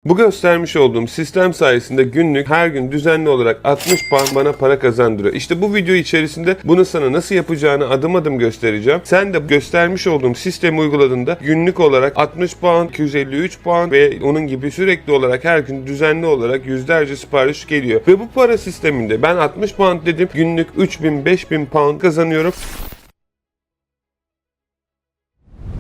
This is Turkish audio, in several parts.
Bu göstermiş olduğum sistem sayesinde günlük her gün düzenli olarak 60 pound bana para kazandırıyor. İşte bu video içerisinde bunu sana nasıl yapacağını adım adım göstereceğim. Sen de göstermiş olduğum sistemi uyguladığında günlük olarak 60 pound, 253 pound ve onun gibi sürekli olarak her gün düzenli olarak yüzlerce sipariş geliyor. Ve bu para sisteminde ben 60 pound dedim, günlük 3000-5000 pound kazanıyorum.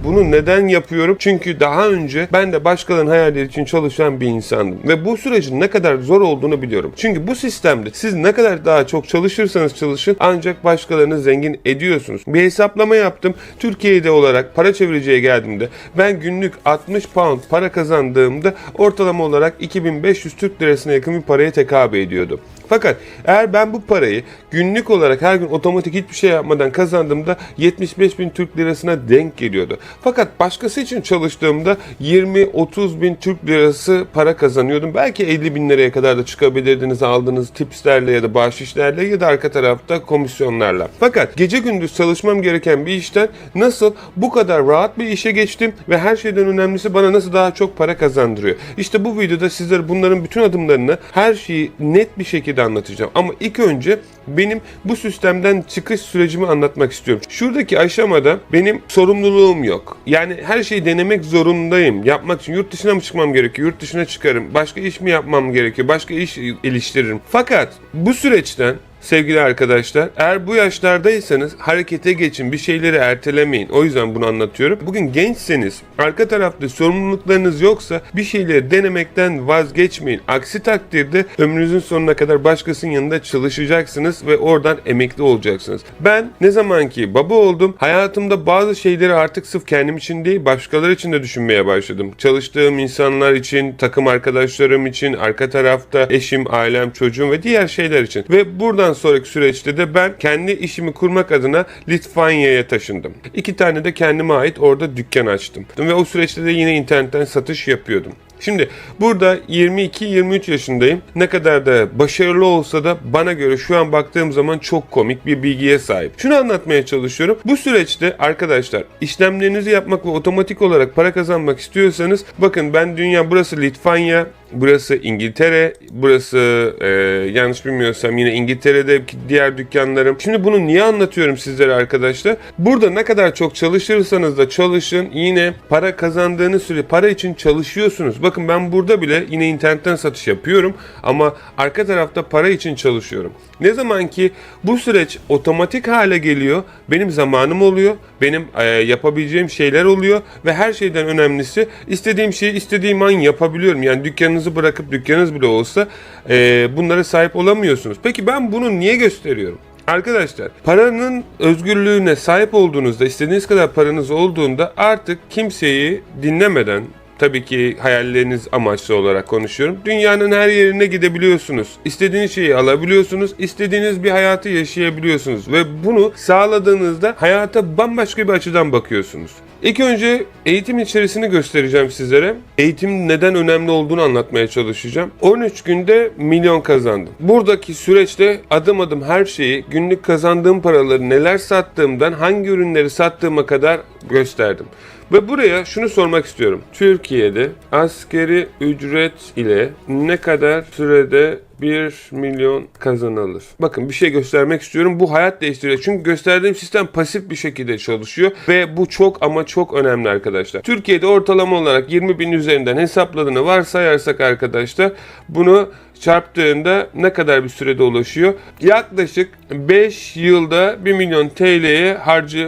Bunu neden yapıyorum? Çünkü daha önce ben de başkalarının hayalleri için çalışan bir insandım. Ve bu sürecin ne kadar zor olduğunu biliyorum. Çünkü bu sistemde siz ne kadar daha çok çalışırsanız çalışın ancak başkalarını zengin ediyorsunuz. Bir hesaplama yaptım. Türkiye'de olarak para çeviriciye geldiğimde ben günlük 60 pound para kazandığımda ortalama olarak 2500 Türk lirasına yakın bir paraya tekabül ediyordu. Fakat eğer ben bu parayı günlük olarak her gün otomatik hiçbir şey yapmadan kazandığımda 75.000 Türk lirasına denk geliyordu. Fakat başkası için çalıştığımda 20-30 bin Türk lirası para kazanıyordum. Belki 50 bin liraya kadar da çıkabilirdiniz aldığınız tipslerle ya da bahşişlerle ya da arka tarafta komisyonlarla. Fakat gece gündüz çalışmam gereken bir işten nasıl bu kadar rahat bir işe geçtim ve her şeyden önemlisi bana nasıl daha çok para kazandırıyor. İşte bu videoda sizlere bunların bütün adımlarını, her şeyi net bir şekilde anlatacağım. Ama ilk önce benim bu sistemden çıkış sürecimi anlatmak istiyorum. Şuradaki aşamada benim sorumluluğum yok. Yani her şeyi denemek zorundayım. Yapmak için yurt dışına mı çıkmam gerekiyor? Yurt dışına çıkarım. Başka iş mi yapmam gerekiyor? Başka iş geliştiririm. Fakat bu süreçten sevgili arkadaşlar, eğer bu yaşlardaysanız harekete geçin, bir şeyleri ertelemeyin. O yüzden bunu anlatıyorum. Bugün gençseniz, arka tarafta sorumluluklarınız yoksa bir şeyleri denemekten vazgeçmeyin. Aksi takdirde ömrünüzün sonuna kadar başkasının yanında çalışacaksınız ve oradan emekli olacaksınız. Ben ne zaman ki baba oldum, hayatımda bazı şeyleri artık sırf kendim için değil, başkaları için de düşünmeye başladım. Çalıştığım insanlar için, takım arkadaşlarım için, arka tarafta eşim, ailem, çocuğum ve diğer şeyler için. Ve buradan sonraki süreçte de ben kendi işimi kurmak adına Litvanya'ya taşındım. 2 tane de kendime ait orada dükkan açtım. Ve o süreçte de yine internetten satış yapıyordum. Şimdi burada 22-23 yaşındayım. Ne kadar da başarılı olsa da bana göre şu an baktığım zaman çok komik bir bilgiye sahip. Şunu anlatmaya çalışıyorum. Bu süreçte arkadaşlar işlemlerinizi yapmak ve otomatik olarak para kazanmak istiyorsanız bakın burası Litvanya, burası İngiltere, burası yanlış bilmiyorsam yine İngiltere'de diğer dükkanlarım. Şimdi bunu niye anlatıyorum sizlere arkadaşlar? Burada ne kadar çok çalışırsanız da çalışın yine para kazandığınız süre para için çalışıyorsunuz. Bakın ben burada bile yine internetten satış yapıyorum ama arka tarafta para için çalışıyorum. Ne zaman ki bu süreç otomatik hale geliyor, benim zamanım oluyor, benim yapabileceğim şeyler oluyor ve her şeyden önemlisi istediğim şeyi istediğim an yapabiliyorum. Yani dükkanınızı bırakıp dükkanınız bile olsa bunlara sahip olamıyorsunuz. Peki ben bunu niye gösteriyorum? Arkadaşlar paranın özgürlüğüne sahip olduğunuzda, istediğiniz kadar paranız olduğunda artık kimseyi dinlemeden, tabii ki hayalleriniz amaçlı olarak konuşuyorum, dünyanın her yerine gidebiliyorsunuz. İstediğiniz şeyi alabiliyorsunuz, istediğiniz bir hayatı yaşayabiliyorsunuz ve bunu sağladığınızda hayata bambaşka bir açıdan bakıyorsunuz. İlk önce eğitim içerisini göstereceğim sizlere. Eğitim neden önemli olduğunu anlatmaya çalışacağım. 13 günde milyon kazandım. Buradaki süreçte adım adım her şeyi, günlük kazandığım paraları neler sattığımdan hangi ürünleri sattığıma kadar gösterdim. Ve buraya şunu sormak istiyorum. Türkiye'de asgari ücret ile ne kadar sürede 1 milyon kazanılır? Bakın bir şey göstermek istiyorum. Bu hayat değiştiriyor. Çünkü gösterdiğim sistem pasif bir şekilde çalışıyor. Ve bu çok ama çok önemli arkadaşlar. Türkiye'de ortalama olarak 20 bin üzerinden hesapladığını varsayarsak arkadaşlar bunu çarptığında ne kadar bir sürede ulaşıyor? Yaklaşık 5 yılda 1 milyon TL'ye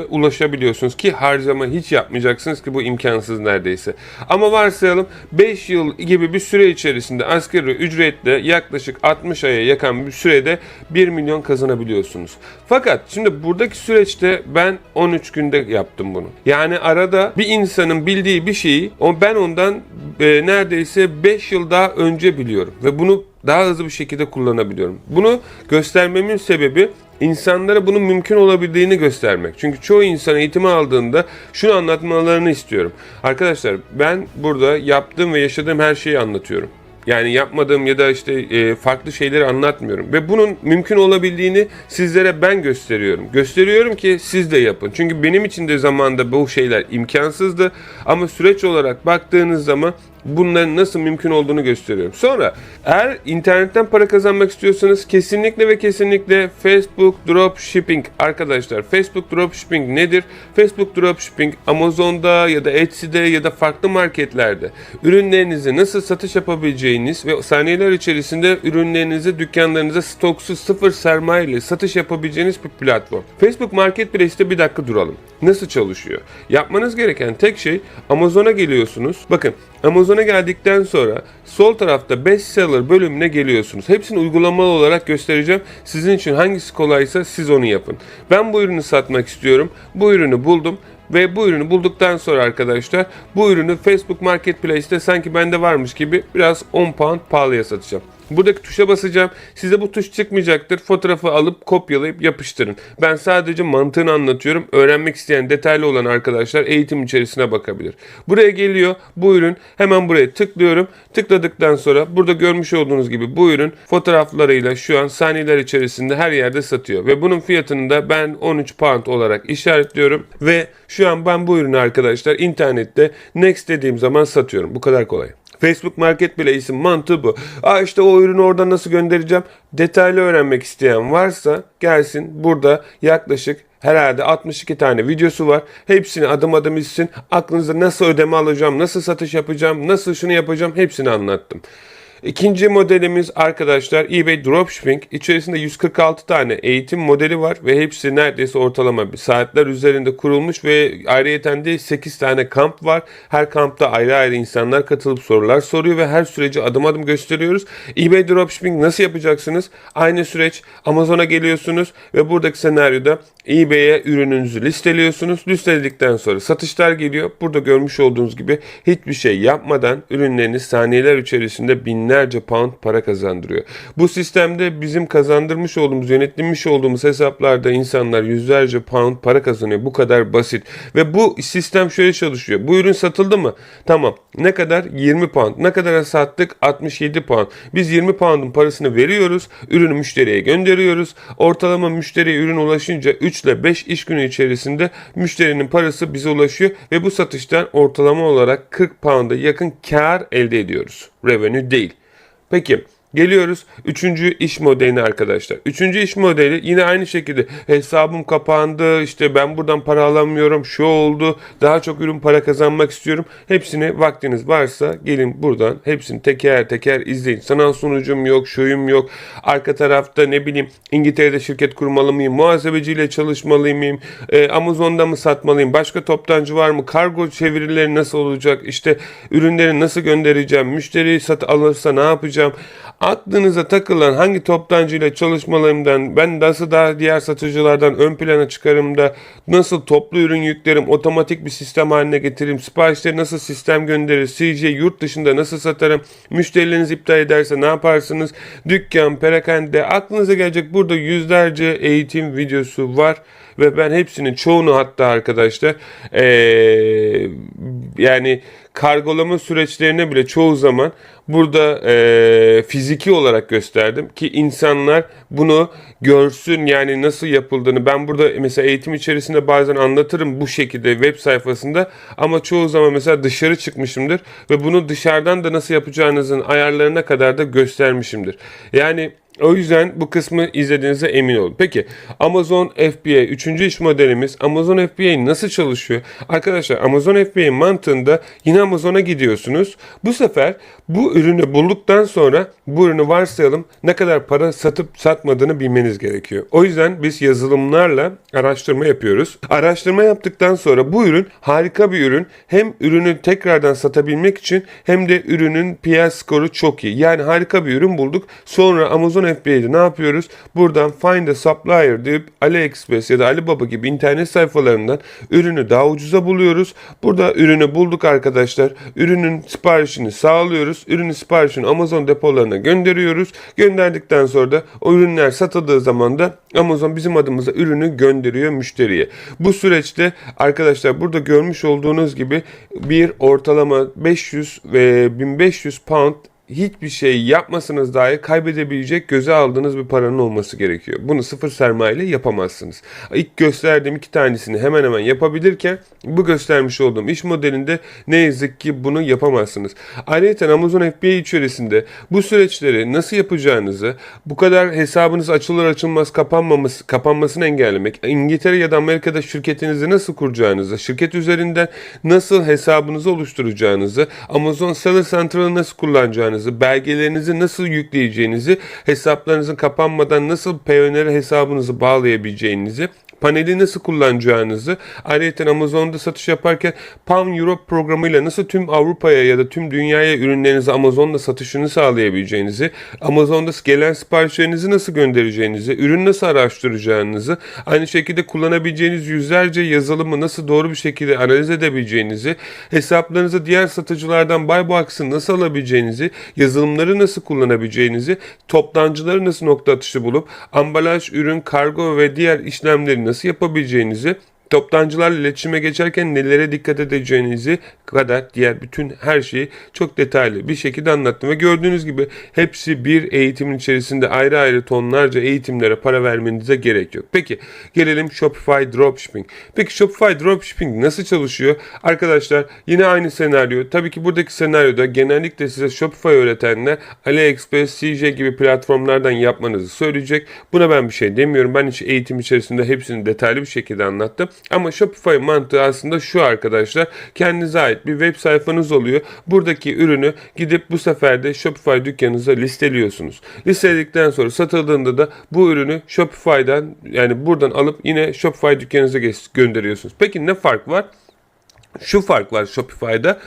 ulaşabiliyorsunuz ki harcama hiç yapmayacaksınız ki bu imkansız neredeyse. Ama varsayalım 5 yıl gibi bir süre içerisinde asgari ücretle yaklaşık 60 aya yakın bir sürede 1 milyon kazanabiliyorsunuz. Fakat şimdi buradaki süreçte ben 13 günde yaptım bunu. Yani arada bir insanın bildiği bir şeyi ben ondan neredeyse 5 yıl daha önce biliyorum ve bunu daha hızlı bir şekilde kullanabiliyorum. Bunu göstermemin sebebi insanlara bunun mümkün olabildiğini göstermek. Çünkü çoğu insan eğitimi aldığında şunu anlatmalarını istiyorum. Arkadaşlar ben burada yaptığım ve yaşadığım her şeyi anlatıyorum. Yani yapmadığım ya da işte farklı şeyleri anlatmıyorum. Ve bunun mümkün olabildiğini sizlere ben gösteriyorum. Gösteriyorum ki siz de yapın. Çünkü benim için de zamanda bu şeyler imkansızdı. Ama süreç olarak baktığınız zaman Bunların nasıl mümkün olduğunu gösteriyorum. Sonra eğer internetten para kazanmak istiyorsanız kesinlikle ve kesinlikle Facebook Dropshipping arkadaşlar. Facebook Dropshipping nedir? Facebook Dropshipping Amazon'da ya da Etsy'de ya da farklı marketlerde ürünlerinizi nasıl satış yapabileceğiniz ve saniyeler içerisinde ürünlerinizi dükkanlarınıza stoksuz sıfır sermaye ile satış yapabileceğiniz bir platform. Facebook Marketplace'te bir dakika duralım. Nasıl çalışıyor? Yapmanız gereken tek şey Amazon'a geliyorsunuz. Bakın Amazon'a geldikten sonra sol tarafta bestseller bölümüne geliyorsunuz. Hepsini uygulamalı olarak göstereceğim. Sizin için hangisi kolaysa siz onu yapın. Ben bu ürünü satmak istiyorum. Bu ürünü buldum. Ve bu ürünü bulduktan sonra arkadaşlar bu ürünü Facebook Marketplace'te sanki bende varmış gibi biraz 10 pound pahalıya satacağım. Buradaki tuşa basacağım. Size bu tuş çıkmayacaktır. Fotoğrafı alıp kopyalayıp yapıştırın. Ben sadece mantığını anlatıyorum. Öğrenmek isteyen detaylı olan arkadaşlar eğitim içerisine bakabilir. Buraya geliyor bu ürün. Hemen buraya tıklıyorum. Tıkladıktan sonra burada görmüş olduğunuz gibi bu ürün fotoğraflarıyla şu an saniyeler içerisinde her yerde satıyor. Ve bunun fiyatını da ben 13 pound olarak işaretliyorum. Ve şu an ben bu ürünü arkadaşlar internette next dediğim zaman satıyorum. Bu kadar kolay. Facebook Marketplace'in mantığı bu. İşte o ürünü oradan nasıl göndereceğim? Detaylı öğrenmek isteyen varsa gelsin. Burada yaklaşık herhalde 62 tane videosu var. Hepsini adım adım izlesin. Aklınıza nasıl ödeme alacağım, nasıl satış yapacağım, nasıl şunu yapacağım hepsini anlattım. İkinci modelimiz arkadaşlar eBay Dropshipping. İçerisinde 146 tane eğitim modeli var ve hepsi neredeyse ortalama bir saatler üzerinde kurulmuş ve ayrıyeten de 8 tane kamp var. Her kampta ayrı ayrı insanlar katılıp sorular soruyor ve her süreci adım adım gösteriyoruz. eBay Dropshipping nasıl yapacaksınız? Aynı süreç. Amazon'a geliyorsunuz ve buradaki senaryoda eBay'e ürününüzü listeliyorsunuz. Listeledikten sonra satışlar geliyor. Burada görmüş olduğunuz gibi hiçbir şey yapmadan ürünleriniz saniyeler içerisinde binlerce pound para kazandırıyor. Bu sistemde bizim kazandırmış olduğumuz, yönetmiş olduğumuz hesaplarda insanlar yüzlerce pound para kazanıyor. Bu kadar basit. Ve bu sistem şöyle çalışıyor. Bu ürün satıldı mı? Tamam. Ne kadar? 20 pound. Ne kadara sattık? 67 pound. Biz 20 pound'un parasını veriyoruz. Ürünü müşteriye gönderiyoruz. Ortalama müşteriye ürün ulaşınca 3 ile 5 iş günü içerisinde müşterinin parası bize ulaşıyor ve bu satıştan ortalama olarak 40 pound'a yakın kar elde ediyoruz. Revenue değil. Peki geliyoruz 3. iş modeline arkadaşlar. 3. iş modeli yine aynı şekilde hesabım kapandı, işte ben buradan para alamıyorum, şu oldu, daha çok ürün para kazanmak istiyorum. Hepsini vaktiniz varsa gelin buradan hepsini teker teker izleyin. Sanal sunucum yok, şuyum yok. Arka tarafta ne bileyim İngiltere'de şirket kurmalı mıyım, muhasebeciyle çalışmalı mıyım, Amazon'da mı satmalıyım, başka toptancı var mı, kargo çevirileri nasıl olacak, işte ürünleri nasıl göndereceğim, müşteri alırsa ne yapacağım. Aklınıza takılan hangi toptancıyla çalışmalıyımdan, ben nasıl daha diğer satıcılardan ön plana çıkarım da nasıl toplu ürün yüklerim, otomatik bir sistem haline getiririm, siparişleri nasıl sistem gönderir, CJ yurt dışında nasıl satarım, müşterileriniz iptal ederse ne yaparsınız, dükkan, perakende, aklınıza gelecek burada yüzlerce eğitim videosu var. Ve ben hepsinin çoğunu hatta arkadaşlar yani kargolama süreçlerine bile çoğu zaman burada fiziki olarak gösterdim ki insanlar bunu görsün, yani nasıl yapıldığını. Ben burada mesela eğitim içerisinde bazen anlatırım bu şekilde web sayfasında ama çoğu zaman mesela dışarı çıkmışımdır ve bunu dışarıdan da nasıl yapacağınızın ayarlarına kadar da göstermişimdir. Yani o yüzden bu kısmı izlediğinize emin olun. Peki Amazon FBA 3. iş modelimiz. Amazon FBA nasıl çalışıyor? Arkadaşlar Amazon FBA mantığında yine Amazon'a gidiyorsunuz. Bu sefer bu ürünü bulduktan sonra bu ürünü varsayalım ne kadar para satıp satmadığını bilmeniz gerekiyor. O yüzden biz yazılımlarla araştırma yapıyoruz. Araştırma yaptıktan sonra bu ürün harika bir ürün. Hem ürünü tekrardan satabilmek için hem de ürünün PR skoru çok iyi. Yani harika bir ürün bulduk. Sonra Amazon FBA'de ne yapıyoruz? Buradan Find a Supplier deyip AliExpress ya da Alibaba gibi internet sayfalarından ürünü daha ucuza buluyoruz. Burada ürünü bulduk arkadaşlar. Ürünün siparişini sağlıyoruz. Ürünün siparişini Amazon depolarına gönderiyoruz. Gönderdikten sonra da o ürünler satıldığı zaman da Amazon bizim adımıza ürünü gönderiyor müşteriye. Bu süreçte arkadaşlar burada görmüş olduğunuz gibi bir ortalama 500 ve 1500 pound hiçbir şey yapmasanız dahi kaybedebilecek göze aldığınız bir paranın olması gerekiyor. Bunu sıfır sermaye ile yapamazsınız. İlk gösterdiğim 2 tanesini hemen hemen yapabilirken bu göstermiş olduğum iş modelinde ne yazık ki bunu yapamazsınız. Ayrıca Amazon FBA içerisinde bu süreçleri nasıl yapacağınızı, bu kadar hesabınız açılır açılmaz kapanmasını engellemek, İngiltere ya da Amerika'da şirketinizi nasıl kuracağınızı, şirket üzerinden nasıl hesabınızı oluşturacağınızı, Amazon Seller Central'ı nasıl kullanacağınızı, belgelerinizi nasıl yükleyeceğinizi, hesaplarınızın kapanmadan nasıl Payoneer hesabınızı bağlayabileceğinizi, paneli nasıl kullanacağınızı, ayrıca Amazon'da satış yaparken Pan Europe programıyla nasıl tüm Avrupa'ya ya da tüm dünyaya ürünlerinizi Amazon'da satışını sağlayabileceğinizi, Amazon'da gelen siparişlerinizi nasıl göndereceğinizi, ürün nasıl araştıracağınızı, aynı şekilde kullanabileceğiniz yüzlerce yazılımı nasıl doğru bir şekilde analiz edebileceğinizi, hesaplarınızı diğer satıcılardan buy box'ı nasıl alabileceğinizi, yazılımları nasıl kullanabileceğinizi, toptancıları nasıl nokta atışı bulup ambalaj, ürün, kargo ve diğer işlemleri nasıl yapabileceğinizi, toptancılarla iletişime geçerken nelere dikkat edeceğinizi kadar diğer bütün her şeyi çok detaylı bir şekilde anlattım. Ve gördüğünüz gibi hepsi bir eğitimin içerisinde ayrı ayrı tonlarca eğitimlere para vermenize gerek yok. Peki gelelim Shopify Dropshipping. Peki Shopify Dropshipping nasıl çalışıyor? Arkadaşlar yine aynı senaryo. Tabii ki buradaki senaryoda genellikle size Shopify öğretenler AliExpress, CJ gibi platformlardan yapmanızı söyleyecek. Buna ben bir şey demiyorum. Ben hiç eğitim içerisinde hepsini detaylı bir şekilde anlattım. Ama Shopify mantığı aslında şu arkadaşlar. Kendinize ait bir web sayfanız oluyor. Buradaki ürünü gidip bu sefer de Shopify dükkanınıza listeliyorsunuz. Listeledikten sonra satıldığında da bu ürünü Shopify'dan yani buradan alıp yine Shopify dükkanınıza gönderiyorsunuz. Peki ne fark var? Şu fark var Shopify'da.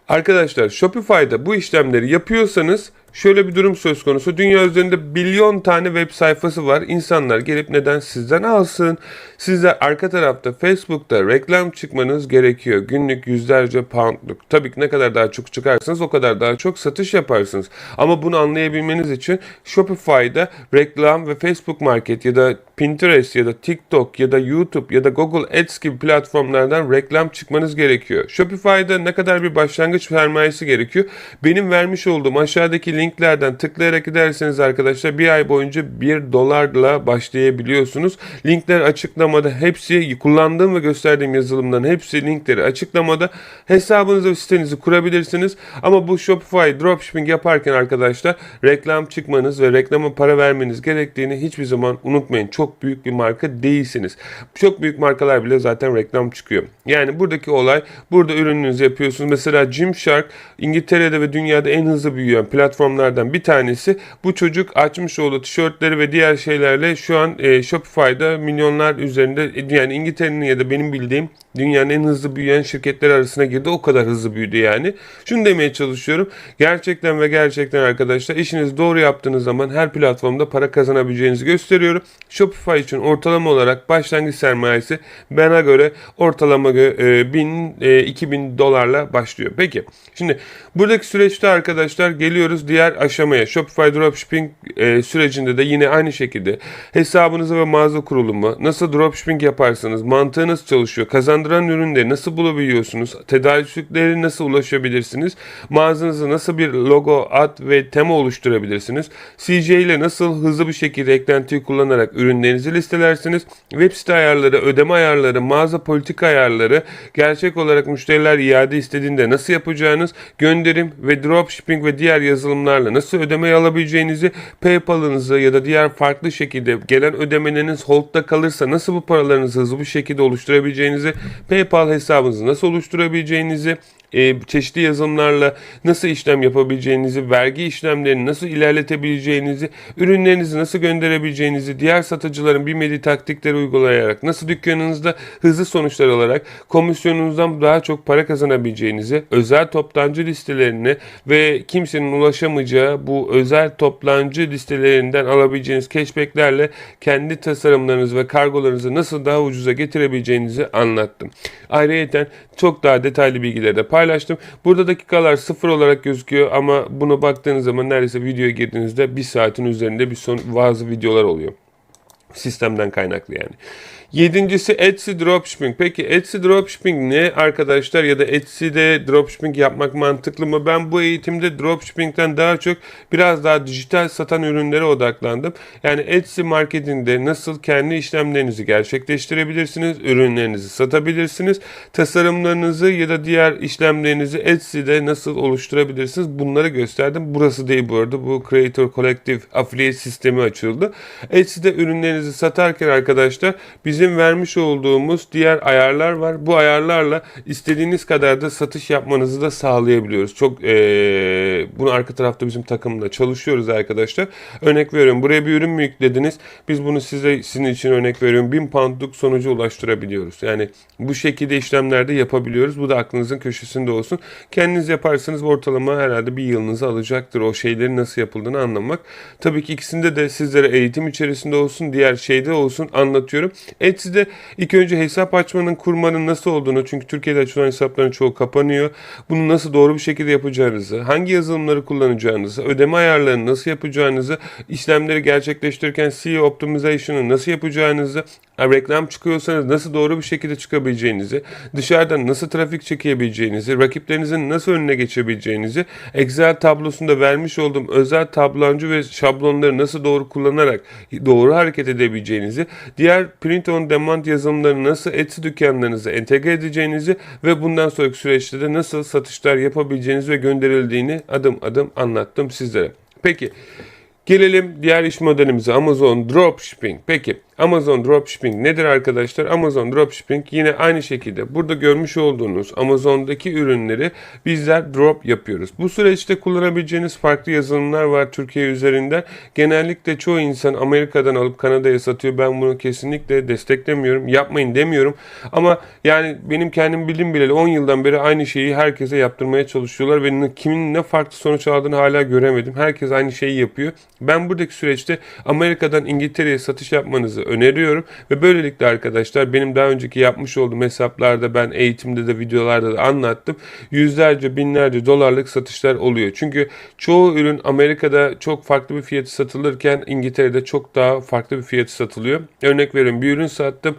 Arkadaşlar Shopify'da bu işlemleri yapıyorsanız şöyle bir durum söz konusu. Dünya üzerinde milyon tane web sayfası var. İnsanlar gelip neden sizden alsın? Size arka tarafta Facebook'ta reklam çıkmanız gerekiyor. Günlük yüzlerce poundluk. Tabii ki ne kadar daha çok çıkarsanız o kadar daha çok satış yaparsınız. Ama bunu anlayabilmeniz için Shopify'da reklam ve Facebook Market ya da Pinterest ya da TikTok ya da YouTube ya da Google Ads gibi platformlardan reklam çıkmanız gerekiyor. Shopify'da ne kadar bir başlangıç sermayesi gerekiyor? Benim vermiş olduğum aşağıdaki linklerden tıklayarak giderseniz arkadaşlar bir ay boyunca $1 başlayabiliyorsunuz. Linkler açıklamada, hepsi kullandığım ve gösterdiğim yazılımların hepsi linkleri açıklamada. Hesabınızı ve sitenizi kurabilirsiniz. Ama bu Shopify Dropshipping yaparken arkadaşlar reklam çıkmanız ve reklama para vermeniz gerektiğini hiçbir zaman unutmayın. Çok büyük bir marka değilsiniz. Çok büyük markalar bile zaten reklam çıkıyor. Yani buradaki olay, burada ürününüzü yapıyorsunuz. Mesela Gymshark İngiltere'de ve dünyada en hızlı büyüyen platformlardan bir tanesi. Bu çocuk açmış olduğu tişörtleri ve diğer şeylerle şu an Shopify'da milyonlar üzerinde, yani İngiltere'nin ya da benim bildiğim dünyanın en hızlı büyüyen şirketler arasına girdi. O kadar hızlı büyüdü yani. Şunu demeye çalışıyorum. Gerçekten ve gerçekten arkadaşlar işinizi doğru yaptığınız zaman her platformda para kazanabileceğinizi gösteriyorum. Shopify için ortalama olarak başlangıç sermayesi bana göre ortalama $1000-2000 başlıyor. Peki şimdi buradaki süreçte arkadaşlar geliyoruz diğer aşamaya. Shopify Dropshipping sürecinde de yine aynı şekilde hesabınızı ve mağaza kurulumu, nasıl dropshipping yaparsanız, mantığı nasıl çalışıyor, kazandıran ürünleri nasıl bulabiliyorsunuz, tedarikçileri nasıl ulaşabilirsiniz, mağazanızı nasıl bir logo, ad ve tema oluşturabilirsiniz, CJ ile nasıl hızlı bir şekilde eklentiyi kullanarak ürünlerinizi listelersiniz, web site ayarları, ödeme ayarları, mağaza politika ayarları, gerçek olarak müşteriler iade istediğinde nasıl yapacağınız, gönderim ve dropshipping ve diğer yazılımlarla nasıl ödemeyi alabileceğinizi, PayPal'ınızı ya da diğer farklı şekilde gelen ödemeleriniz hold'da kalırsa nasıl bu paralarınızı hızlı bir şekilde oluşturabileceğinizi, PayPal hesabınızı nasıl oluşturabileceğinizi, çeşitli yazılımlarla nasıl işlem yapabileceğinizi, vergi işlemlerini nasıl ilerletebileceğinizi, ürünlerinizi nasıl gönderebileceğinizi, diğer satıcıların bilmediği taktikleri uygulayarak nasıl dükkanınızda hızlı sonuçlar alarak komisyonunuzdan daha çok para kazanabileceğinizi, özel toptancı listelerine ve kimsenin ulaşamayacağı bu özel toptancı listelerinden alabileceğiniz cashbacklerle kendi tasarımlarınızı ve kargolarınızı nasıl daha ucuza getirebileceğinizi anlattım. Ayrıca çok daha detaylı bilgileri de paylaştım. Burada dakikalar 0 olarak gözüküyor ama buna baktığınız zaman neredeyse videoya girdiğinizde 1 saatin üzerinde bazı videolar oluyor. Sistemden kaynaklı yani. Yedincisi Etsy Dropshipping. Peki Etsy Dropshipping ne arkadaşlar, ya da Etsy'de dropshipping yapmak mantıklı mı? Ben bu eğitimde dropshipping'ten daha çok biraz daha dijital satan ürünlere odaklandım. Yani Etsy marketinde nasıl kendi işlemlerinizi gerçekleştirebilirsiniz, ürünlerinizi satabilirsiniz, tasarımlarınızı ya da diğer işlemlerinizi Etsy'de nasıl oluşturabilirsiniz, bunları gösterdim. Burası değil bu arada, bu Creator Collective Affiliate sistemi açıldı. Etsy'de ürünlerinizi satarken arkadaşlar bizim vermiş olduğumuz diğer ayarlar var. Bu ayarlarla istediğiniz kadar da satış yapmanızı da sağlayabiliyoruz. Çok bunu arka tarafta bizim takımla çalışıyoruz arkadaşlar. Örnek veriyorum, buraya bir ürün mü yüklediniz? Biz bunu sizin için örnek veriyorum 1000 poundluk sonuca ulaştırabiliyoruz. Yani bu şekilde işlemlerde yapabiliyoruz. Bu da aklınızın köşesinde olsun. Kendiniz yaparsanız ortalama herhalde bir yılınızı alacaktır o şeylerin nasıl yapıldığını anlamak. Tabii ki ikisinde de sizlere eğitim içerisinde olsun, diğer şeyde olsun anlatıyorum. Etsy'de ilk önce hesap açmanın, kurmanın nasıl olduğunu, çünkü Türkiye'de açılan hesapların çoğu kapanıyor. Bunu nasıl doğru bir şekilde yapacağınızı, hangi yazılımları kullanacağınızı, ödeme ayarlarını nasıl yapacağınızı, işlemleri gerçekleştirirken SEO optimization'ı nasıl yapacağınızı, reklam çıkıyorsanız nasıl doğru bir şekilde çıkabileceğinizi, dışarıdan nasıl trafik çekebileceğinizi, rakiplerinizin nasıl önüne geçebileceğinizi, Excel tablosunda vermiş olduğum özel tabloncı ve şablonları nasıl doğru kullanarak doğru hareket edebileceğinizi, diğer print on demand yazılımlarını nasıl Etsy dükkanlarınıza entegre edeceğinizi ve bundan sonraki süreçte de nasıl satışlar yapabileceğinizi ve gönderildiğini adım adım anlattım sizlere. Peki gelelim diğer iş modelimize, Amazon Dropshipping. Peki Amazon Dropshipping nedir arkadaşlar? Amazon Dropshipping yine aynı şekilde burada görmüş olduğunuz Amazon'daki ürünleri bizler drop yapıyoruz. Bu süreçte kullanabileceğiniz farklı yazılımlar var Türkiye üzerinden. Genellikle çoğu insan Amerika'dan alıp Kanada'ya satıyor. Ben bunu kesinlikle desteklemiyorum. Yapmayın demiyorum. Ama yani benim kendim bildiğim bileli 10 yıldan beri aynı şeyi herkese yaptırmaya çalışıyorlar ve kimin ne farklı sonuç aldığını hala göremedim. Herkes aynı şeyi yapıyor. Ben buradaki süreçte Amerika'dan İngiltere'ye satış yapmanızı öneriyorum ve böylelikle arkadaşlar benim daha önceki yapmış olduğum hesaplarda, ben eğitimde de videolarda da anlattım, yüzlerce binlerce dolarlık satışlar oluyor. Çünkü çoğu ürün Amerika'da çok farklı bir fiyatı satılırken İngiltere'de çok daha farklı bir fiyatı satılıyor. Örnek veriyorum, bir ürün sattım.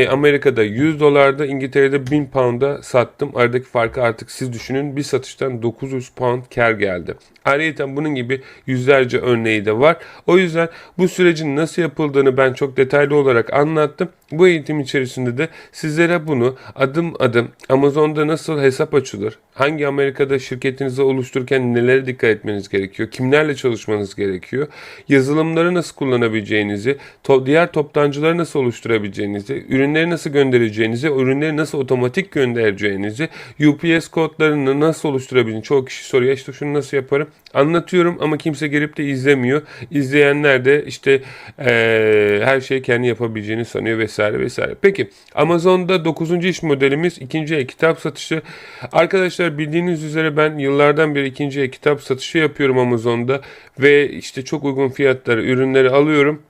Amerika'da 100 dolarda, İngiltere'de 1000 pound'a sattım. Aradaki farkı artık siz düşünün. Bir satıştan 900 pound kar geldi. Ayrıca bunun gibi yüzlerce örneği de var. O yüzden bu sürecin nasıl yapıldığını ben çok detaylı olarak anlattım. Bu eğitim içerisinde de sizlere bunu adım adım Amazon'da nasıl hesap açılır, hangi Amerika'da şirketinizi oluştururken nelere dikkat etmeniz gerekiyor, kimlerle çalışmanız gerekiyor, yazılımları nasıl kullanabileceğinizi, diğer toptancıları nasıl oluşturabileceğinizi, ürünleri nasıl göndereceğinizi, ürünleri nasıl otomatik göndereceğinizi, UPS kodlarını nasıl oluşturabileceğinizi, çoğu kişi soruyor işte şunu nasıl yaparım, anlatıyorum ama kimse gelip de izlemiyor. İzleyenler de işte her şeyi kendi yapabileceğini sanıyor vesaire vesaire. Peki Amazon'da 9. iş modelimiz ikinci el kitap satışı. Arkadaşlar bildiğiniz üzere ben yıllardan beri ikinci el kitap satışı yapıyorum Amazon'da ve işte çok uygun fiyatlara ürünleri alıyorum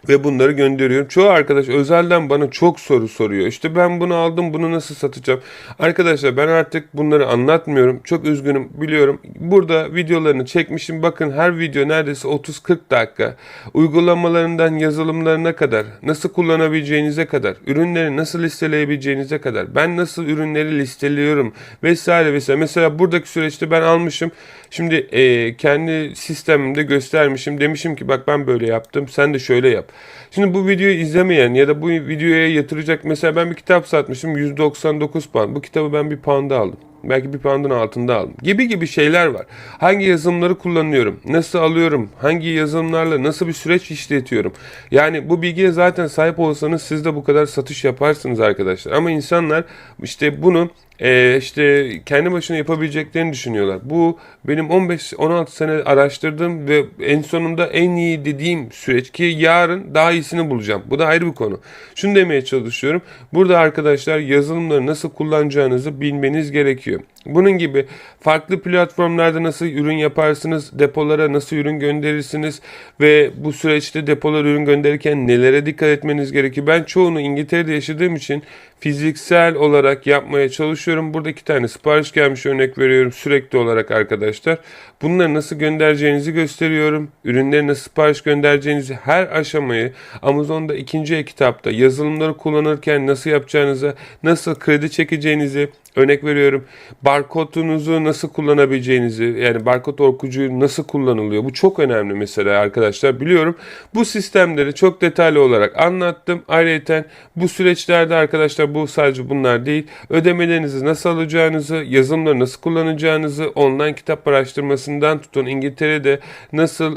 ve bunları gönderiyorum. Çoğu arkadaş özelden bana çok soru soruyor. İşte ben bunu aldım, bunu nasıl satacağım? Arkadaşlar ben artık bunları anlatmıyorum. Çok üzgünüm, biliyorum. Burada videolarını çekmişim. Bakın her video neredeyse 30-40 dakika. Uygulamalarından yazılımlarına kadar, nasıl kullanabileceğinize kadar, ürünleri nasıl listeleyebileceğinize kadar, ben nasıl ürünleri listeliyorum vesaire vesaire. Mesela buradaki süreçte ben almışım. Şimdi kendi sistemimde göstermişim. Demişim ki bak ben böyle yaptım, sen de şöyle yap. Şimdi bu videoyu izlemeyen ya da bu videoya yatıracak, mesela ben bir kitap satmışım 199 pound. Bu kitabı ben bir pound'a aldım. Belki bir pound'un altında aldım. Gibi şeyler var. Hangi yazılımları kullanıyorum? Nasıl alıyorum? Hangi yazılımlarla nasıl bir süreç işletiyorum? Yani bu bilgiye zaten sahip olsanız siz de bu kadar satış yaparsınız arkadaşlar. Ama insanlar işte bunu işte kendi başına yapabileceklerini düşünüyorlar. Bu benim 15-16 sene araştırdığım ve en sonunda en iyi dediğim süreç ki yarın daha iyisini bulacağım. Bu da ayrı bir konu. Şunu demeye çalışıyorum. Burada arkadaşlar yazılımları nasıl kullanacağınızı bilmeniz gerekiyor. gerekiyor. Bunun gibi farklı platformlarda nasıl ürün yaparsınız, depolara nasıl ürün gönderirsiniz ve bu süreçte depolara ürün gönderirken nelere dikkat etmeniz gerekiyor. Ben çoğunu İngiltere'de yaşadığım için fiziksel olarak yapmaya çalışıyorum. Burada 2 tane sipariş gelmiş, örnek veriyorum sürekli olarak arkadaşlar. Bunları nasıl göndereceğinizi gösteriyorum. Ürünleri nasıl sipariş göndereceğinizi, her aşamayı Amazon'da 2. e-kitapta yazılımları kullanırken nasıl yapacağınızı, nasıl kredi çekeceğinizi, örnek veriyorum, barkodunuzu nasıl kullanabileceğinizi, yani barkod okuyucu nasıl kullanılıyor. Bu çok önemli mesela arkadaşlar, biliyorum. Bu sistemleri çok detaylı olarak anlattım. Ayrıca bu süreçlerde arkadaşlar, bu sadece bunlar değil. Ödemelerinizi nasıl alacağınızı, yazılımları nasıl kullanacağınızı, online kitap araştırmasından tutun İngiltere'de nasıl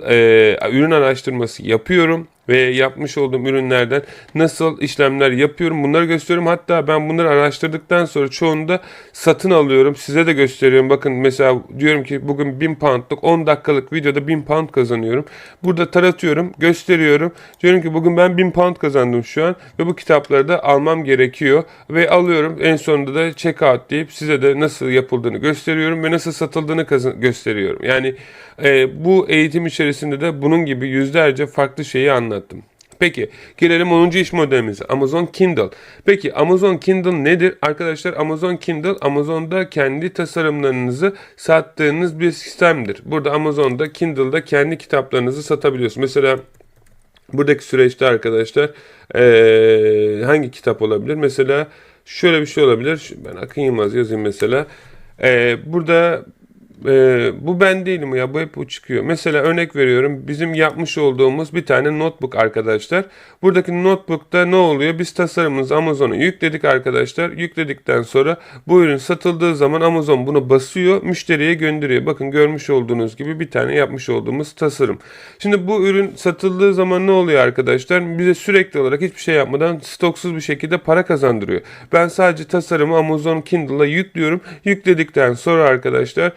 ürün araştırması yapıyorum ve yapmış olduğum ürünlerden nasıl işlemler yapıyorum, bunları gösteriyorum. Hatta ben bunları araştırdıktan sonra çoğunu da satın alıyorum. Size de gösteriyorum. Bakın mesela diyorum ki bugün 1000 poundluk 10 dakikalık videoda 1000 pound kazanıyorum. Burada taratıyorum, gösteriyorum. Diyorum ki bugün ben 1000 pound kazandım şu an ve bu kitapları da almam gerekiyor ve alıyorum. En sonunda da check out deyip size de nasıl yapıldığını gösteriyorum ve nasıl satıldığını gösteriyorum. Yani bu eğitim içerisinde de bunun gibi yüzlerce farklı şeyi anlattım. Peki gelelim 10. iş modelimize, Amazon Kindle. Peki Amazon Kindle nedir? Arkadaşlar Amazon Kindle, Amazon'da kendi tasarımlarınızı sattığınız bir sistemdir. Burada Amazon'da Kindle'da kendi kitaplarınızı satabiliyorsunuz. Mesela buradaki süreçte arkadaşlar hangi kitap olabilir? Mesela şöyle bir şey olabilir. Ben Akın Yılmaz yazayım mesela. Burada bu ben değilim ya, bu hep bu çıkıyor. Mesela örnek veriyorum, bizim yapmış olduğumuz bir tane notebook arkadaşlar. Buradaki notebook'ta ne oluyor? Biz tasarımımızı Amazon'a yükledik arkadaşlar. Yükledikten sonra bu ürün satıldığı zaman Amazon bunu basıyor, müşteriye gönderiyor. Bakın görmüş olduğunuz gibi bir tane yapmış olduğumuz tasarım. Şimdi bu ürün satıldığı zaman ne oluyor arkadaşlar? Bize sürekli olarak hiçbir şey yapmadan stoksuz bir şekilde para kazandırıyor. Ben sadece tasarımı Amazon Kindle'a yüklüyorum. Yükledikten sonra arkadaşlar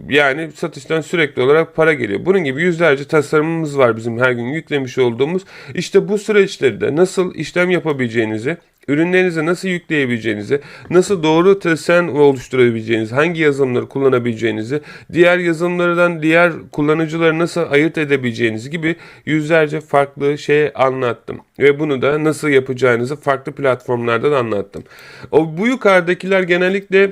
yani satıştan sürekli olarak para geliyor. Bunun gibi yüzlerce tasarımımız var bizim her gün yüklemiş olduğumuz. İşte bu süreçlerde nasıl işlem yapabileceğinizi, ürünlerinizi nasıl yükleyebileceğinizi, nasıl doğru desen oluşturabileceğinizi, hangi yazılımları kullanabileceğinizi, diğer yazılımlardan diğer kullanıcıları nasıl ayırt edebileceğinizi gibi yüzlerce farklı şey anlattım. Ve bunu da nasıl yapacağınızı farklı platformlardan anlattım. Bu yukarıdakiler genellikle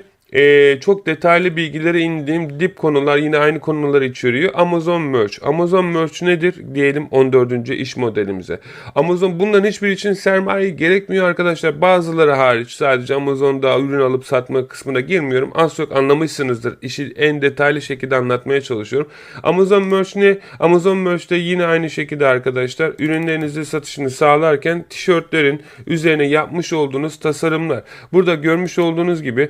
çok detaylı bilgilere indiğim dip konular, yine aynı konuları içeriyor. Amazon Merch. Amazon Merch nedir? Diyelim 14. iş modelimize. Amazon, bunların hiçbir için sermaye gerekmiyor arkadaşlar. Bazıları hariç, sadece Amazon'da ürün alıp satma kısmına girmiyorum. Az çok anlamışsınızdır. İşi en detaylı şekilde anlatmaya çalışıyorum. Amazon Merch ne? Amazon Merch'te yine aynı şekilde arkadaşlar ürünlerinizi satışını sağlarken tişörtlerin üzerine yapmış olduğunuz tasarımlar. Burada görmüş olduğunuz gibi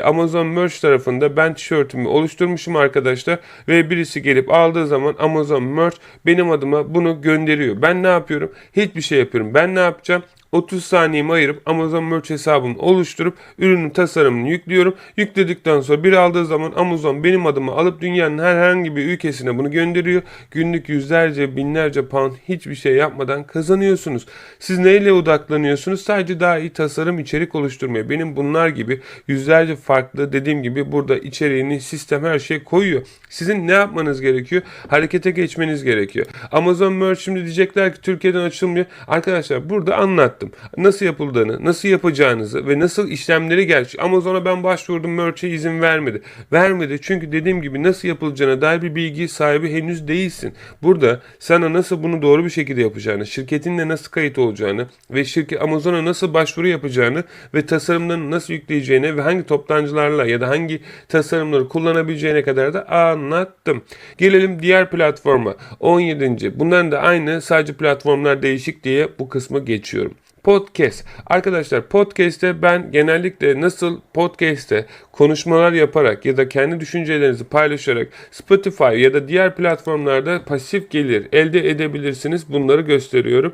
Amazon Merch tarafında ben tişörtümü oluşturmuşum arkadaşlar ve birisi gelip aldığı zaman Amazon Merch benim adıma bunu gönderiyor. Ben ne yapıyorum? Hiçbir şey yapıyorum. Ben ne yapacağım? 30 saniyemi ayırıp Amazon Merch hesabımı oluşturup ürünün tasarımını yüklüyorum. Yükledikten sonra biri aldığı zaman Amazon benim adıma alıp dünyanın herhangi bir ülkesine bunu gönderiyor. Günlük yüzlerce, binlerce pound hiçbir şey yapmadan kazanıyorsunuz. Siz neyle odaklanıyorsunuz? Sadece daha iyi tasarım, içerik oluşturmaya. Benim bunlar gibi yüzlerce farklı, dediğim gibi burada içeriğini, sistem, her şey koyuyor. Sizin ne yapmanız gerekiyor? Harekete geçmeniz gerekiyor. Amazon Merch şimdi diyecekler ki Türkiye'den açılmıyor. Arkadaşlar burada anlattım. Nasıl yapıldığını, nasıl yapacağınızı ve nasıl işlemleri gerçek. Amazon'a ben başvurdum, Merch'e izin vermedi. Vermedi çünkü dediğim gibi nasıl yapılacağına dair bir bilgi sahibi henüz değilsin. Burada sana nasıl bunu doğru bir şekilde yapacağını, şirketinle nasıl kayıt olacağını ve Amazon'a nasıl başvuru yapacağını ve tasarımlarını nasıl yükleyeceğini ve hangi toptancılarla ya da hangi tasarımları kullanabileceğine kadar da anlattım. Gelelim diğer platforma. 17. Bunların da aynı, sadece platformlar değişik diye bu kısmı geçiyorum. Podcast. Arkadaşlar podcast'te ben genellikle nasıl podcast'te konuşmalar yaparak ya da kendi düşüncelerinizi paylaşarak Spotify ya da diğer platformlarda pasif gelir elde edebilirsiniz. Bunları gösteriyorum.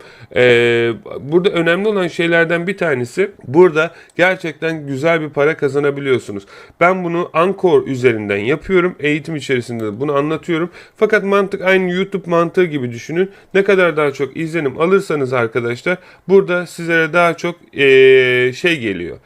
Burada önemli olan şeylerden bir tanesi, burada gerçekten güzel bir para kazanabiliyorsunuz. Ben bunu Anchor üzerinden yapıyorum. Eğitim içerisinde de bunu anlatıyorum. Fakat mantık aynı YouTube mantığı gibi düşünün. Ne kadar daha çok izlenim alırsanız arkadaşlar, burada size sizlere daha çok şey geliyor.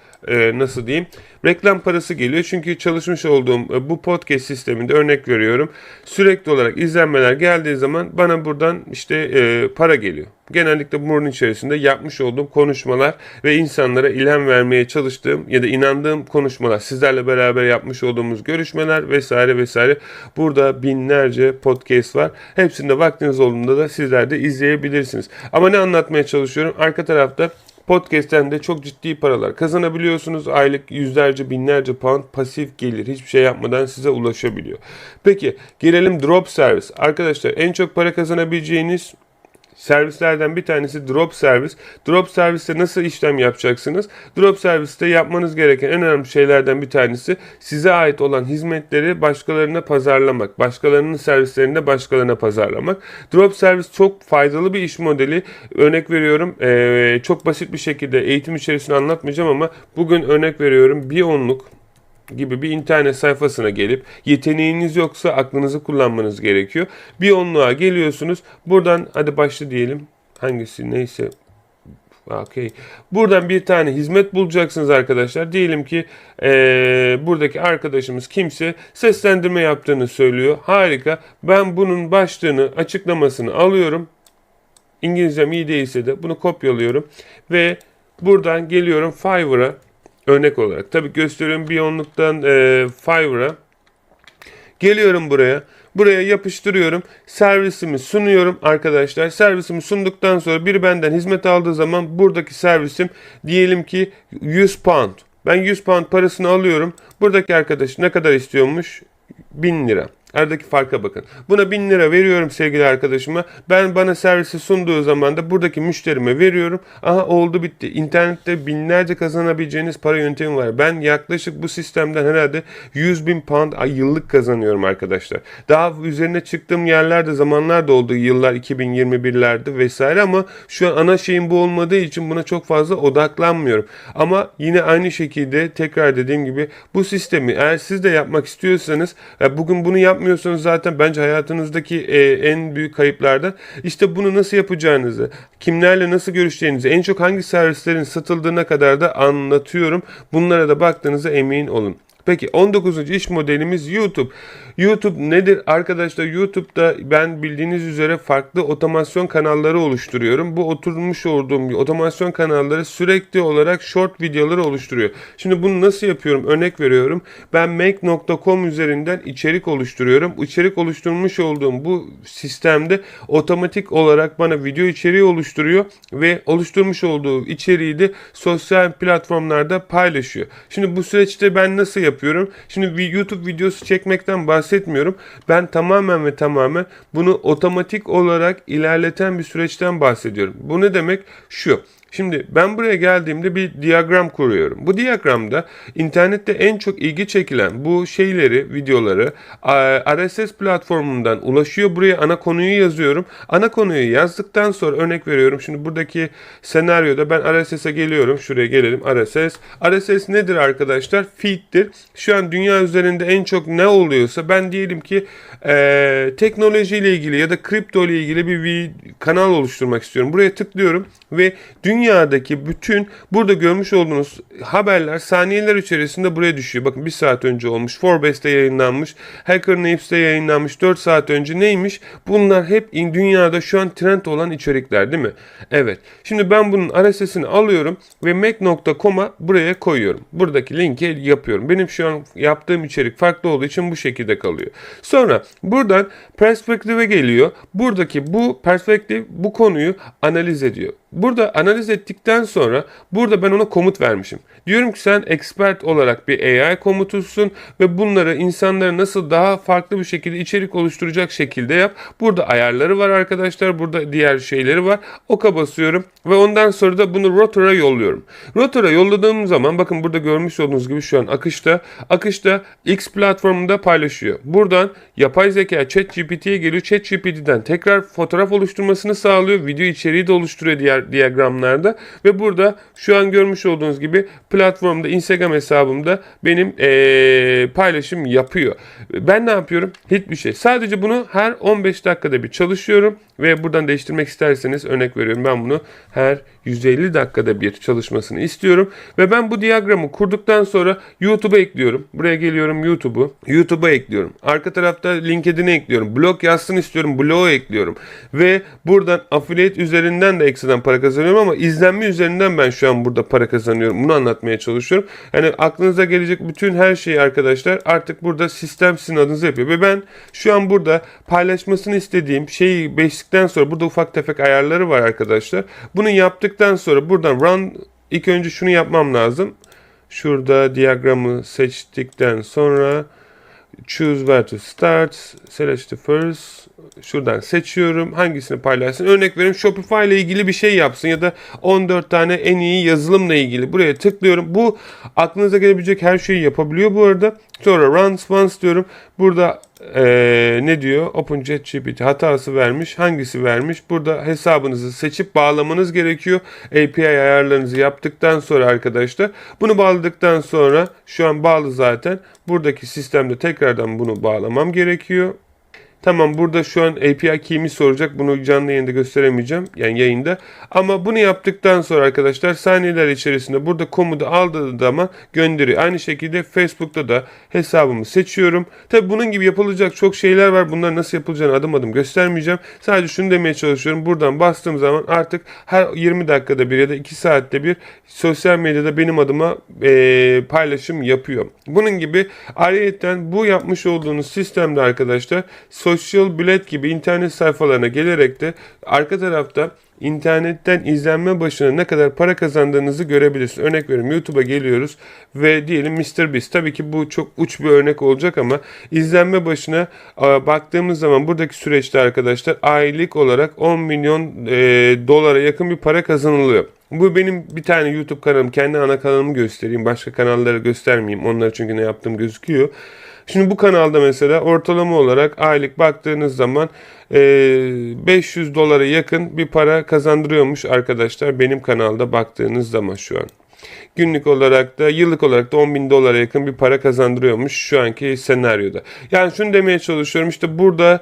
Nasıl diyeyim? Reklam parası geliyor. Çünkü çalışmış olduğum bu podcast sisteminde örnek veriyorum. Sürekli olarak izlenmeler geldiği zaman bana buradan işte para geliyor. Genellikle bunun içerisinde yapmış olduğum konuşmalar ve insanlara ilham vermeye çalıştığım ya da inandığım konuşmalar, sizlerle beraber yapmış olduğumuz görüşmeler vesaire vesaire. Burada binlerce podcast var. Hepsinde vaktiniz olduğunda da sizler de izleyebilirsiniz. Ama ne anlatmaya çalışıyorum? Arka tarafta podcast'ten de çok ciddi paralar kazanabiliyorsunuz. Aylık yüzlerce, binlerce pound pasif gelir. Hiçbir şey yapmadan size ulaşabiliyor. Peki gelelim drop service. Arkadaşlar en çok para kazanabileceğiniz servislerden bir tanesi drop servis. Drop serviste nasıl işlem yapacaksınız? Drop serviste yapmanız gereken en önemli şeylerden bir tanesi size ait olan hizmetleri başkalarına pazarlamak. Başkalarının servislerini de başkalarına pazarlamak. Drop servis çok faydalı bir iş modeli. Örnek veriyorum. Çok basit bir şekilde eğitim içerisinde anlatmayacağım ama bugün örnek veriyorum. Bir onluk gibi bir internet sayfasına gelip yeteneğiniz yoksa aklınızı kullanmanız gerekiyor. Bir onluğa geliyorsunuz. Buradan hadi başla diyelim. Hangisi neyse. Okay. Buradan bir tane hizmet bulacaksınız arkadaşlar. Diyelim ki buradaki arkadaşımız kimse seslendirme yaptığını söylüyor. Harika. Ben bunun başlığını, açıklamasını alıyorum. İngilizcem iyi değilse de bunu kopyalıyorum. Ve buradan geliyorum Fiverr'a. Örnek olarak. Tabii gösteriyorum bir onluktan Fiverr'a. Geliyorum buraya. Buraya yapıştırıyorum. Servisimi sunuyorum arkadaşlar. Servisimi sunduktan sonra biri benden hizmet aldığı zaman buradaki servisim diyelim ki 100 pound. Ben 100 pound parasını alıyorum. Buradaki arkadaş ne kadar istiyormuş? 1000 lira. Aradaki farka bakın. Buna 1000 lira veriyorum sevgili arkadaşıma. Ben bana servisi sunduğu zaman da buradaki müşterime veriyorum. Aha oldu bitti. İnternette binlerce kazanabileceğiniz para yöntemi var. Ben yaklaşık bu sistemden herhalde 100.000 pound yıllık kazanıyorum arkadaşlar. Daha üzerine çıktığım yerlerde zamanlar da oldu. Yıllar 2021'lerde vesaire ama şu an ana şeyim bu olmadığı için buna çok fazla odaklanmıyorum. Ama yine aynı şekilde tekrar dediğim gibi bu sistemi eğer siz de yapmak istiyorsanız bugün bunu yapmıyorsanız zaten bence hayatınızdaki en büyük kayıplardan. İşte bunu nasıl yapacağınızı, kimlerle nasıl görüşeceğinizi, en çok hangi servislerin satıldığına kadar da anlatıyorum. Bunlara da baktığınıza emin olun. Peki 19. iş modelimiz YouTube. YouTube nedir? Arkadaşlar YouTube'da ben bildiğiniz üzere farklı otomasyon kanalları oluşturuyorum. Bu oturmuş olduğum otomasyon kanalları sürekli olarak short videoları oluşturuyor. Şimdi bunu nasıl yapıyorum? Örnek veriyorum. Ben make.com üzerinden içerik oluşturuyorum. İçerik oluşturmuş olduğum bu sistemde otomatik olarak bana video içeriği oluşturuyor ve oluşturmuş olduğu içeriği de sosyal platformlarda paylaşıyor. Şimdi bu süreçte ben nasıl yapıyorum? Şimdi YouTube videosu çekmekten bahsetmiyorum. Ben tamamen ve tamamen bunu otomatik olarak ilerleten bir süreçten bahsediyorum. Bu ne demek? Şu. Şimdi ben buraya geldiğimde bir diyagram kuruyorum. Bu diyagramda internette en çok ilgi çekilen bu şeyleri, videoları RSS platformundan ulaşıyor. Buraya ana konuyu yazıyorum. Ana konuyu yazdıktan sonra örnek veriyorum. Şimdi buradaki senaryoda ben RSS'e geliyorum. Şuraya gelelim RSS. RSS nedir arkadaşlar? Feed'tir. Şu an dünya üzerinde en çok ne oluyorsa ben diyelim ki teknolojiyle ilgili ya da kripto ile ilgili bir kanal oluşturmak istiyorum. Buraya tıklıyorum ve dünyadaki bütün burada görmüş olduğunuz haberler saniyeler içerisinde buraya düşüyor. Bakın 1 saat önce olmuş. Forbes'te yayınlanmış. Hacker News'te yayınlanmış. 4 saat önce neymiş? Bunlar hep dünyada şu an trend olan içerikler değil mi? Evet. Şimdi ben bunun RSS'ini alıyorum ve mac.com'a buraya koyuyorum. Buradaki linki yapıyorum. Benim şu an yaptığım içerik farklı olduğu için bu şekilde kalıyor. Sonra buradan perspektive geliyor. Buradaki bu perspektif bu konuyu analiz ediyor. Burada analiz ettikten sonra burada ben ona komut vermişim. Diyorum ki sen expert olarak bir AI komutusun ve bunları insanlara nasıl daha farklı bir şekilde içerik oluşturacak şekilde yap. Burada ayarları var arkadaşlar. Burada diğer şeyleri var. Oka basıyorum ve ondan sonra da bunu Rotor'a yolluyorum. Rotor'a yolladığım zaman bakın burada görmüş olduğunuz gibi şu an akışta X platformunda paylaşıyor. Buradan yapay zeka ChatGPT'ye geliyor. ChatGPT'den tekrar fotoğraf oluşturmasını sağlıyor. Video içeriği de oluşturuyor diğer diyagramlarda platformlarda ve burada şu an görmüş olduğunuz gibi platformda Instagram hesabımda benim paylaşım yapıyor. Ben ne yapıyorum? Hiçbir şey. Sadece bunu her 15 dakikada bir çalışıyorum ve buradan değiştirmek isterseniz örnek veriyorum. Ben bunu her 150 dakikada bir çalışmasını istiyorum ve ben bu diyagramı kurduktan sonra YouTube'a ekliyorum. Buraya geliyorum YouTube'a ekliyorum. Arka tarafta LinkedIn'e ekliyorum. Blog yazsın istiyorum. Blog'a ekliyorum. Ve buradan affiliate üzerinden de ekstradan para kazanıyorum ama izlenme üzerinden ben şu an burada para kazanıyorum. Bunu anlatmaya çalışıyorum. Yani aklınıza gelecek bütün her şeyi arkadaşlar artık burada sistem sizin adınıza yapıyor. Ve ben şu an burada paylaşmasını istediğim şeyi beştikten sonra burada ufak tefek ayarları var arkadaşlar. Bunu yaptıktan sonra buradan run, ilk önce şunu yapmam lazım. Şurada diyagramı seçtikten sonra choose where to start, select the first. Şuradan seçiyorum. Hangisini paylaşsın? Örnek veriyorum, Shopify ile ilgili bir şey yapsın ya da 14 tane en iyi yazılımla ilgili. Buraya tıklıyorum. Bu aklınıza gelebilecek her şeyi yapabiliyor bu arada. Sonra run once diyorum. Burada ne diyor? OpenChatGPT hatası vermiş. Hangisi vermiş? Burada hesabınızı seçip bağlamanız gerekiyor. API ayarlarınızı yaptıktan sonra arkadaşlar. Bunu bağladıktan sonra şu an bağlı zaten. Buradaki sistemde tekrardan bunu bağlamam gerekiyor. Tamam, burada şu an API key'imi soracak. Bunu canlı yayında gösteremeyeceğim. Yani yayında. Ama bunu yaptıktan sonra arkadaşlar saniyeler içerisinde burada komutu aldığı zaman gönderiyor. Aynı şekilde Facebook'ta da hesabımı seçiyorum. Tabi bunun gibi yapılacak çok şeyler var. Bunlar nasıl yapılacağını adım adım göstermeyeceğim. Sadece şunu demeye çalışıyorum. Buradan bastığım zaman artık her 20 dakikada bir ya da 2 saatte bir sosyal medyada benim adıma paylaşım yapıyor. Bunun gibi ayrıyeten bu yapmış olduğunuz sistemde arkadaşlar Social Blade gibi internet sayfalarına gelerek de arka tarafta internetten izlenme başına ne kadar para kazandığınızı görebilirsiniz. Örnek veriyorum, YouTube'a geliyoruz ve diyelim MrBeast. Tabii ki bu çok uç bir örnek olacak ama izlenme başına baktığımız zaman buradaki süreçte arkadaşlar aylık olarak 10 milyon dolara yakın bir para kazanılıyor. Bu benim bir tane YouTube kanalım. Kendi ana kanalımı göstereyim. Başka kanalları göstermeyeyim. Onları çünkü ne yaptığım gözüküyor. Şimdi bu kanalda mesela ortalama olarak aylık baktığınız zaman 500 dolara yakın bir para kazandırıyormuş arkadaşlar. Benim kanalda baktığınız zaman şu an. Günlük olarak da yıllık olarak da 10.000 dolara yakın bir para kazandırıyormuş şu anki senaryoda. Yani şunu demeye çalışıyorum, işte burada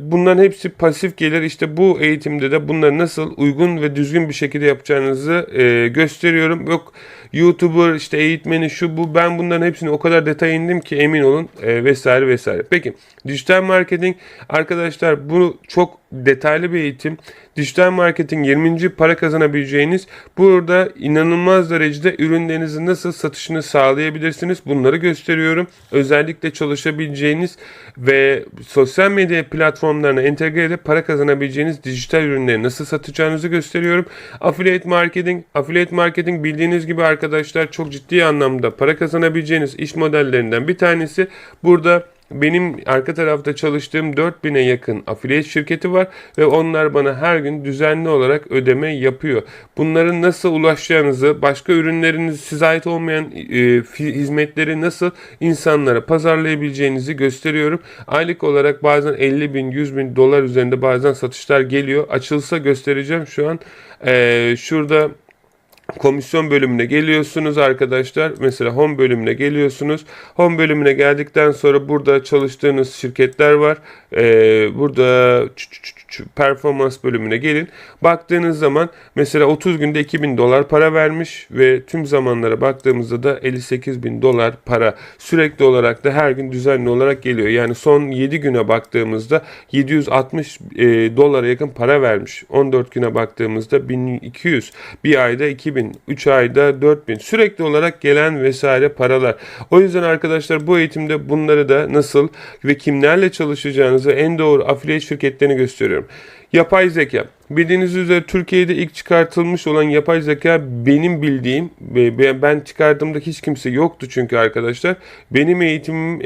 bunların hepsi pasif gelir. İşte bu eğitimde de bunları nasıl uygun ve düzgün bir şekilde yapacağınızı gösteriyorum. Yok YouTuber işte eğitmeni şu bu, ben bunların hepsini o kadar detaya indim ki emin olun vesaire vesaire. Peki dijital marketing arkadaşlar, bu çok detaylı bir eğitim. Dijital marketing 20. para kazanabileceğiniz, burada inanılmaz derecede ürünlerinizin nasıl satışını sağlayabilirsiniz bunları gösteriyorum. Özellikle çalışabileceğiniz ve sosyal medya platformlarına entegre edip para kazanabileceğiniz dijital ürünleri nasıl satacağınızı gösteriyorum. Affiliate marketing bildiğiniz gibi arkadaşlar çok ciddi anlamda para kazanabileceğiniz iş modellerinden bir tanesi. Burada benim arka tarafta çalıştığım 4000'e yakın affiliate şirketi var ve onlar bana her gün düzenli olarak ödeme yapıyor. Bunların nasıl ulaşacağınızı, başka ürünleriniz, size ait olmayan hizmetleri nasıl insanlara pazarlayabileceğinizi gösteriyorum. Aylık olarak bazen 50.000, 100.000 dolar üzerinde bazen satışlar geliyor. Açılsa göstereceğim şu an. Şurada komisyon bölümüne geliyorsunuz arkadaşlar. Mesela home bölümüne geliyorsunuz. Home bölümüne geldikten sonra burada çalıştığınız şirketler var. Burada performans bölümüne gelin. Baktığınız zaman mesela 30 günde 2.000 dolar para vermiş ve tüm zamanlara baktığımızda da 58.000 dolar para sürekli olarak da her gün düzenli olarak geliyor. Yani son 7 güne baktığımızda 760 dolara yakın para vermiş. 14 güne baktığımızda 1200, bir ayda 2000, 3 ayda 4.000 sürekli olarak gelen vesaire paralar. O yüzden arkadaşlar bu eğitimde bunları da nasıl ve kimlerle çalışacağınızı, en doğru affiliate şirketlerini gösteriyorum. Yapay zeka. Bildiğiniz üzere Türkiye'de ilk çıkartılmış olan yapay zeka benim bildiğim, ben çıkardığımda hiç kimse yoktu çünkü arkadaşlar. Benim eğitimim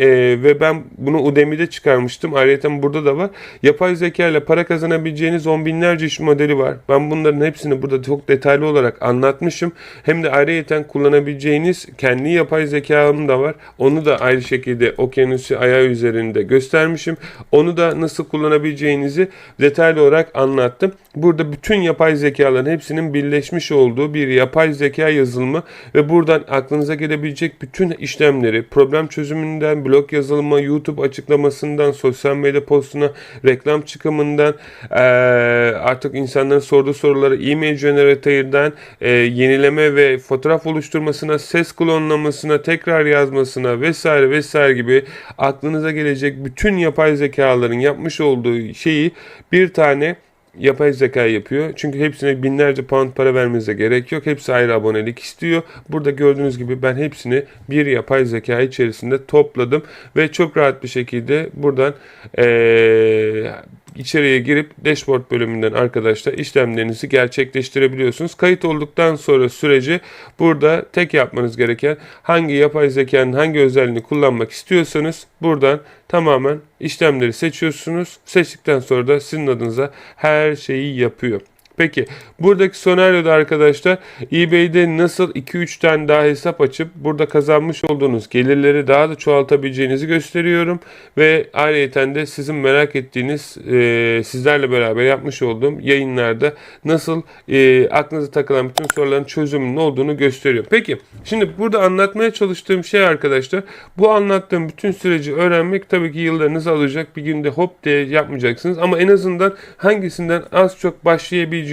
ve ben bunu Udemy'de çıkarmıştım. Ayrıca burada da var. Yapay zeka ile para kazanabileceğiniz on binlerce iş modeli var. Ben bunların hepsini burada çok detaylı olarak anlatmışım. Hem de ayrıca kullanabileceğiniz kendi yapay zekam da var. Onu da ayrı şekilde Okyanusi ayağı üzerinde göstermişim. Onu da nasıl kullanabileceğinizi detaylı olarak anlattım. Burada bütün yapay zekaların hepsinin birleşmiş olduğu bir yapay zeka yazılımı ve buradan aklınıza gelebilecek bütün işlemleri, problem çözümünden, blog yazılımı, YouTube açıklamasından, sosyal medya postuna, reklam çıkımından, artık insanların sorduğu soruları e-mail generator'dan yenileme ve fotoğraf oluşturmasına, ses klonlamasına, tekrar yazmasına vesaire vesaire gibi aklınıza gelecek bütün yapay zekaların yapmış olduğu şeyi bir tane yapay zeka yapıyor. Çünkü hepsine binlerce pound para vermenize gerek yok. Hepsi ayrı abonelik istiyor. Burada gördüğünüz gibi ben hepsini bir yapay zeka içerisinde topladım ve çok rahat bir şekilde buradan içeriye girip dashboard bölümünden arkadaşlar işlemlerinizi gerçekleştirebiliyorsunuz. Kayıt olduktan sonra süreci burada tek yapmanız gereken hangi yapay zekanın hangi özelliğini kullanmak istiyorsanız buradan tamamen işlemleri seçiyorsunuz. Seçtikten sonra da sizin adınıza her şeyi yapıyor. Peki buradaki senaryoda arkadaşlar eBay'de nasıl 2-3 tane daha hesap açıp burada kazanmış olduğunuz gelirleri daha da çoğaltabileceğinizi gösteriyorum. Ve ayrıca de sizin merak ettiğiniz sizlerle beraber yapmış olduğum yayınlarda nasıl aklınıza takılan bütün soruların çözümünün olduğunu gösteriyor. Peki şimdi burada anlatmaya çalıştığım şey arkadaşlar, bu anlattığım bütün süreci öğrenmek tabii ki yıllarınızı alacak. Bir günde hop diye yapmayacaksınız ama en azından hangisinden az çok başlayabileceğinizi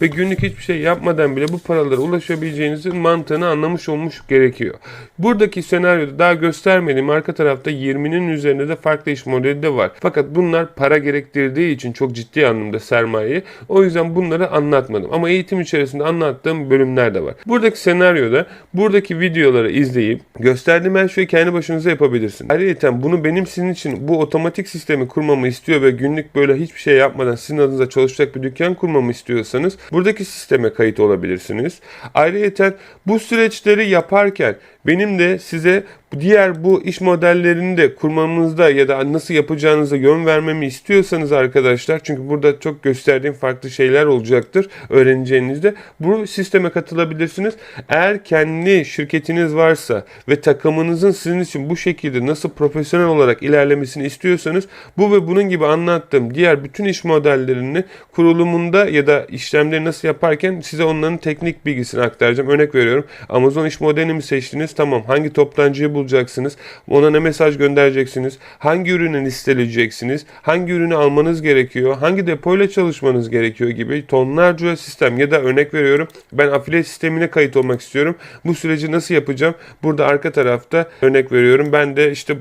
ve günlük hiçbir şey yapmadan bile bu paralara ulaşabileceğinizin mantığını anlamış olmuş gerekiyor. Buradaki senaryoda daha göstermediğim arka tarafta 20'nin üzerinde de farklı iş modeli de var. Fakat bunlar para gerektirdiği için çok ciddi anlamda sermayeyi. O yüzden bunları anlatmadım. Ama eğitim içerisinde anlattığım bölümler de var. Buradaki senaryoda buradaki videoları izleyip gösterdiğim her şeyi kendi başınıza yapabilirsiniz. Ayrıca bunu benim sizin için bu otomatik sistemi kurmamı istiyor ve günlük böyle hiçbir şey yapmadan sizin adınıza çalışacak bir dükkan kurmamı istiyorsanız buradaki sisteme kayıt olabilirsiniz. Ayrıca bu süreçleri yaparken benim de size diğer bu iş modellerini de kurmamızda ya da nasıl yapacağınıza yön vermemi istiyorsanız arkadaşlar, çünkü burada çok gösterdiğim farklı şeyler olacaktır öğreneceğinizde, bu sisteme katılabilirsiniz. Eğer kendi şirketiniz varsa ve takımınızın sizin için bu şekilde nasıl profesyonel olarak ilerlemesini istiyorsanız bu ve bunun gibi anlattığım diğer bütün iş modellerini kurulumunda ya da işlemleri nasıl yaparken size onların teknik bilgisini aktaracağım. Örnek veriyorum, Amazon iş modelini mi seçtiniz? Tamam. Hangi toptancıyı bulacaksınız? Ona ne mesaj göndereceksiniz? Hangi ürünü listeleyeceksiniz? Hangi ürünü almanız gerekiyor? Hangi depoyla çalışmanız gerekiyor gibi tonlarca sistem ya da örnek veriyorum, ben affiliate sistemine kayıt olmak istiyorum. Bu süreci nasıl yapacağım? Burada arka tarafta örnek veriyorum, ben de işte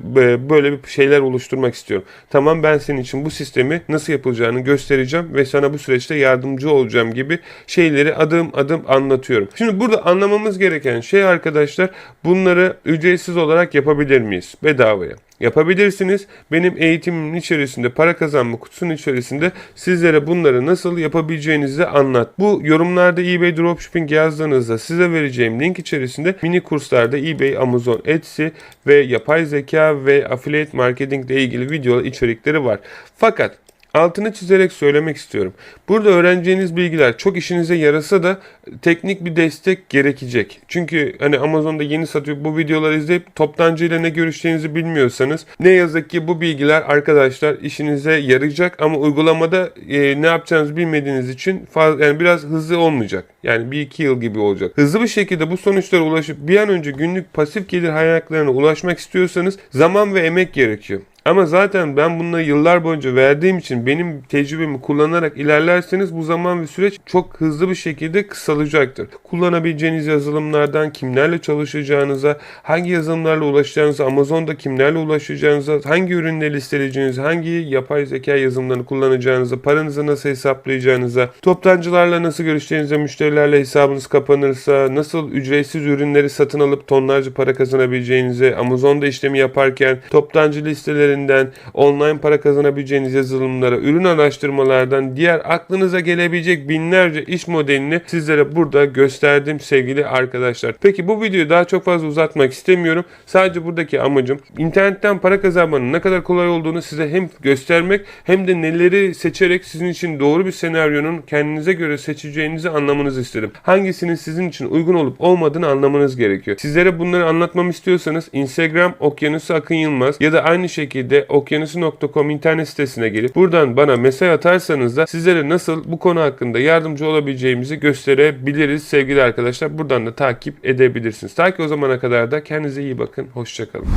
böyle bir şeyler oluşturmak istiyorum. Tamam, ben senin için bu sistemi nasıl yapılacağını göstereceğim ve sana bu süreçte yardımcı olacağım gibi şeyleri adım adım anlatıyorum. Şimdi burada anlamamız gereken şey arkadaşlar, bunları ücretsiz olarak yapabilir miyiz? Bedavaya. Yapabilirsiniz. Benim eğitimimin içerisinde, para kazanma kutusunun içerisinde sizlere bunları nasıl yapabileceğinizi anlat. Bu yorumlarda eBay Dropshipping yazdığınızda size vereceğim link içerisinde mini kurslarda eBay, Amazon, Etsy ve yapay zeka ve affiliate marketing ile ilgili video içerikleri var. Fakat altını çizerek söylemek istiyorum. Burada öğreneceğiniz bilgiler çok işinize yarasa da teknik bir destek gerekecek. Çünkü hani Amazon'da yeni satıyor, bu videoları izleyip toptancıyla ne görüşeceğinizi bilmiyorsanız ne yazık ki bu bilgiler arkadaşlar işinize yarayacak ama uygulamada ne yapacağınızı bilmediğiniz için yani biraz hızlı olmayacak. Yani 1-2 yıl gibi olacak. Hızlı bir şekilde bu sonuçlara ulaşıp bir an önce günlük pasif gelir hayallerine ulaşmak istiyorsanız zaman ve emek gerekiyor. Ama zaten ben bunları yıllar boyunca verdiğim için benim tecrübemi kullanarak ilerlerseniz bu zaman ve süreç çok hızlı bir şekilde kısalacaktır. Kullanabileceğiniz yazılımlardan kimlerle çalışacağınıza, hangi yazılımlarla ulaşacağınıza, Amazon'da kimlerle ulaşacağınıza, hangi ürünleri listeleyeceğinize, hangi yapay zeka yazılımlarını kullanacağınıza, paranızı nasıl hesaplayacağınıza, toptancılarla nasıl görüşeceğinize, müşterilerle hesabınız kapanırsa, nasıl ücretsiz ürünleri satın alıp tonlarca para kazanabileceğinize, Amazon'da işlemi yaparken toptancı listeleri online para kazanabileceğiniz yazılımlara, ürün araştırmalardan diğer aklınıza gelebilecek binlerce iş modelini sizlere burada gösterdim sevgili arkadaşlar. Peki bu videoyu daha çok fazla uzatmak istemiyorum. Sadece buradaki amacım internetten para kazanmanın ne kadar kolay olduğunu size hem göstermek hem de neleri seçerek sizin için doğru bir senaryonun kendinize göre seçeceğinizi anlamanızı istedim. Hangisinin sizin için uygun olup olmadığını anlamanız gerekiyor. Sizlere bunları anlatmamı istiyorsanız Instagram @okyanusu_akın_yılmaz ya da aynı şekilde şekilde okyanusu.com internet sitesine gelip buradan bana mesaj atarsanız da sizlere nasıl bu konu hakkında yardımcı olabileceğimizi gösterebiliriz sevgili arkadaşlar. Buradan da takip edebilirsiniz. Ta ki o zamana kadar da kendinize iyi bakın. Hoşça kalın.